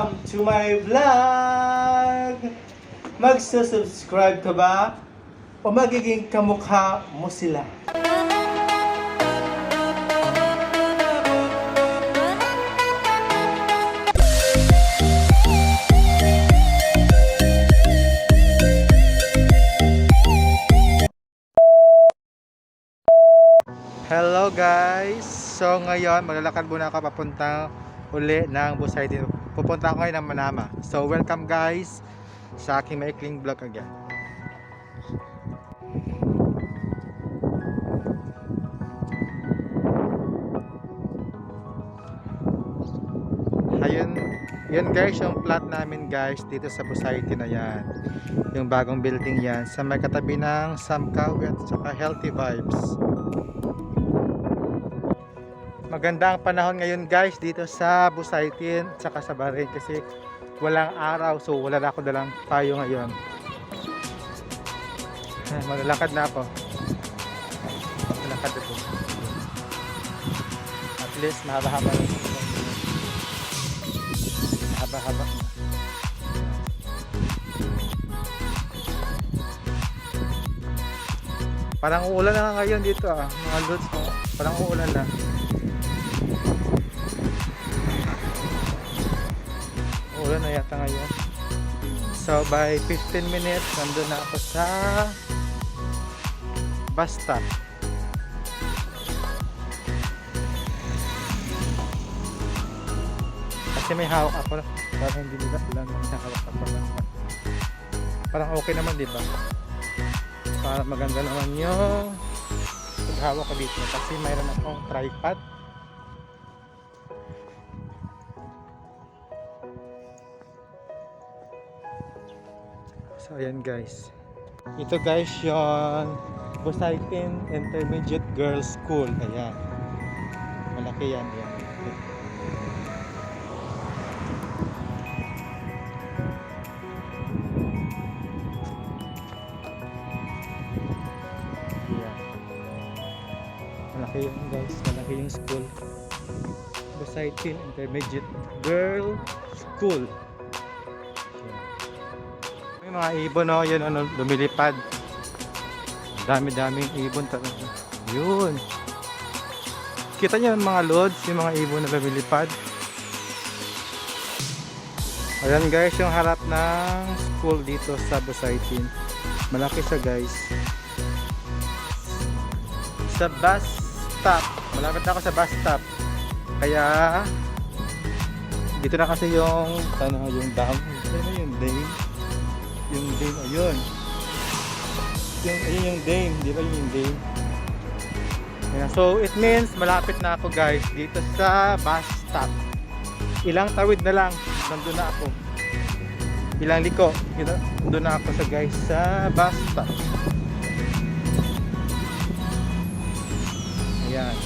Welcome to my vlog! Magsusubscribe ka ba? O magiging kamukha mo sila? Hello guys! So ngayon maglalakad muna ako papunta uli ng Busay. Pupunta ako ngayon ng Manama. So welcome guys sa aking maikling vlog again. Ayun, yun guys yung plot namin guys dito sa Busay na yan. Yung bagong building yan sa may katabi ng Samkaw at saka Healthy Vibes. Maganda ang panahon ngayon guys dito sa Busaytin at saka sa Bahrain kasi walang araw, so wala na ako dalang payo ngayon. Maglalakad na ako. Maglalakad na po. At least mahaba-haba. Mahaba-haba. Parang uulan na ngayon dito mga lods. Parang uulan na. Ulan na yata ngayon. So by 15 minutes nandun na ako sa bus stop. Kasi may hawak ako. Parang hindi nila ulan na hawak ako. Parang okay naman, di ba? Para maganda naman yung paghawak ko dito kasi mayroon akong tripod. So ayan guys. Ito guys yung Busaytin Intermediate Girls School. Ayan. Malaki yan. Ayan. Ayan. Malaki yan guys. Malaki yung school. Busaytin Intermediate Girls School. Yung mga ibon yun lumilipad. Dami-daming ibon talaga. Yun. Kita niyo yung mga lods, yung mga ibon na lumilipad. Ayan guys, yung harap ng school dito sa Busaytin. Malaki siya guys. Sa bus stop. Malapit na ako sa bus stop. Kaya dito na kasi yung yung dam. Ano yung dam? Yung dam, ayun. Ayun yung dam, di ba yung dam? Ayan. So it means malapit na ako guys dito sa bus stop. Ilang tawid na lang, nandun na ako. Ilang liko, nandun na ako sa guys sa bus stop. Ayan.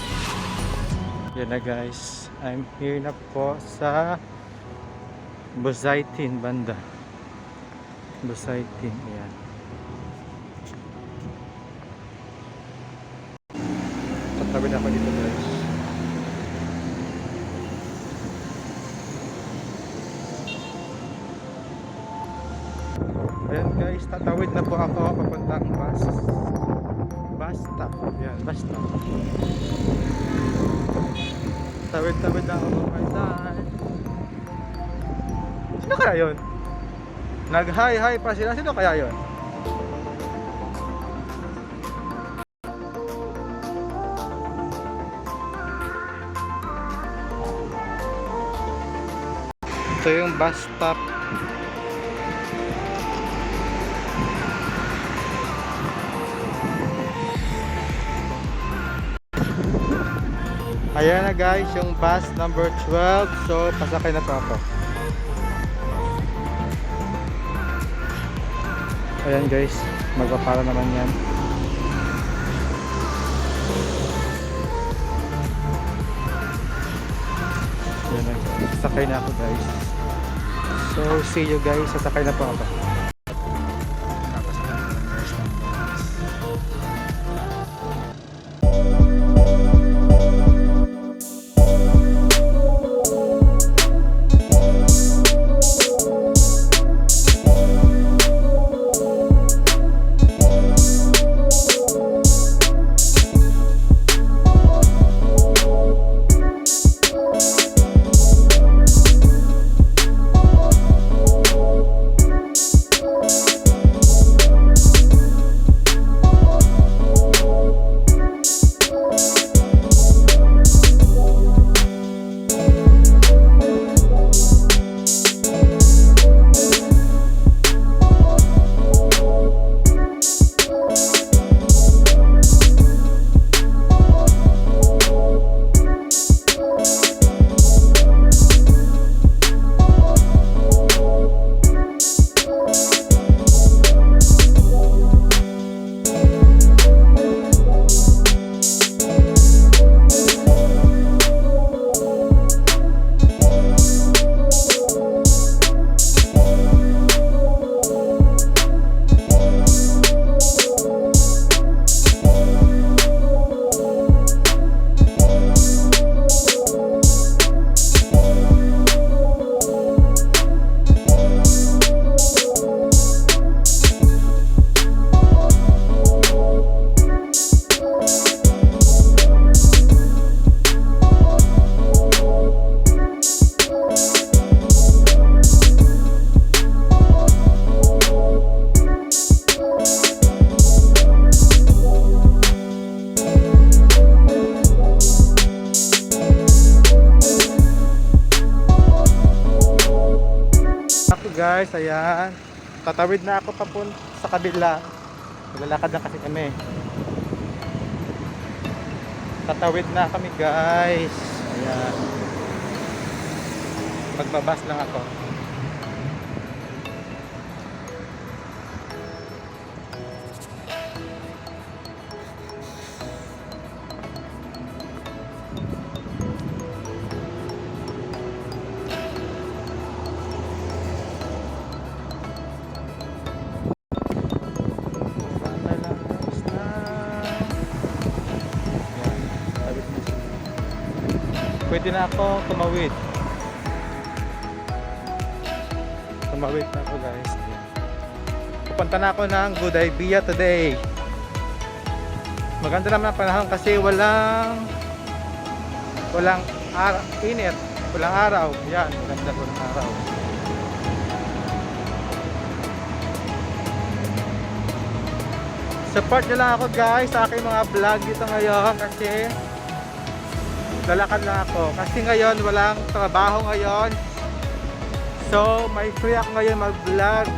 Yan na guys. I'm here na po sa Busaytin banda. Busaytin, ayan. Tatawid ako dito guys. Ayan guys, tatawid na po ako papuntang bus stop. Ayan, bus stop. Tawid-tawid na ako my side. Sino kaya yun? Nag-hi-hi pa sila. Sino kaya yun? Ito yung bus stop. Ayan na guys, yung bus number 12. So, pasakay na po ako. Ayan guys, magpapara naman yan. Ayan na, sasakay na ako guys. So see you guys, sasakay na po ako. ako guys, ayan. Tatawid na ako papunta sa kabila. Maglalakad na kasi kami. Tatawid na kami guys. Ayan. Magbabas lang ako. Pwede na ako tumawid. Tumawid na ako guys. Pupunta na ako ng Good Idea today. Maganda naman ang panahon kasi walang init, walang araw. Yan, maganda walang araw. Support nyo lang ako guys sa aking mga vlog dito ngayon kasi lalakad lang ako kasi ngayon walang trabaho ngayon, so may free ako ngayon mag vlog.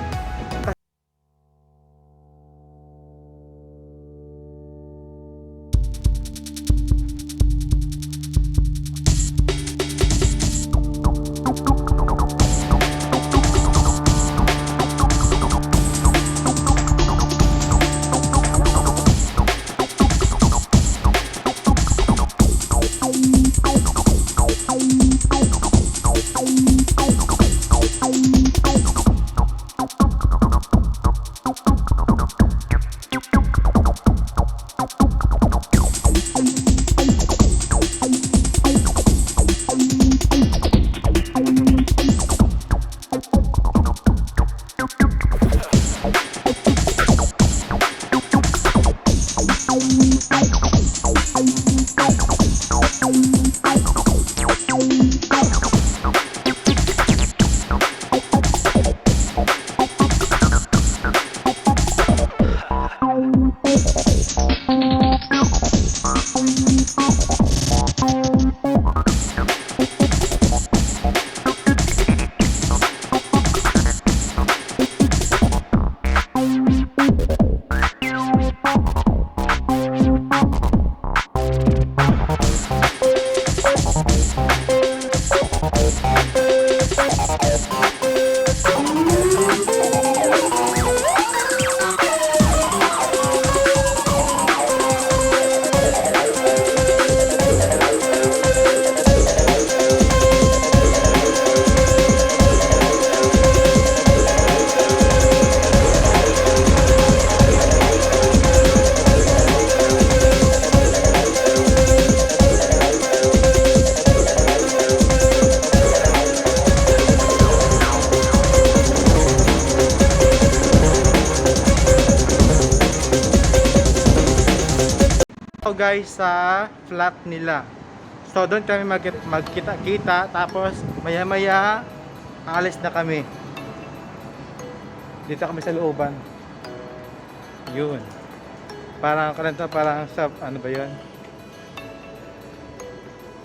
Guys sa flat nila, so doon kami magkita-kita, tapos maya maya aalis na kami. Dito kami sa looban, yun, parang kananta, parang sa ano ba yun,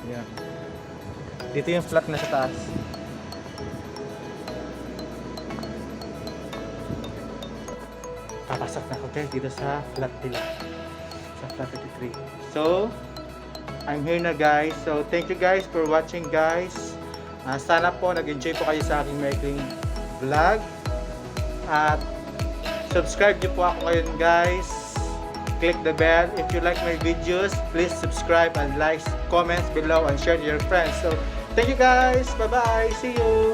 yan, dito yung flat na sa taas. Papasok na ako guys dito sa flat nila, sa flat 33. So I'm here na guys, so thank you guys for watching guys. Sana po nag-enjoy po kayo sa aking making vlog, at subscribe nyo po ako ngayon guys. Click the bell. If you like my videos, please subscribe and like, comments below and share to your friends. So thank you guys, bye bye, see you.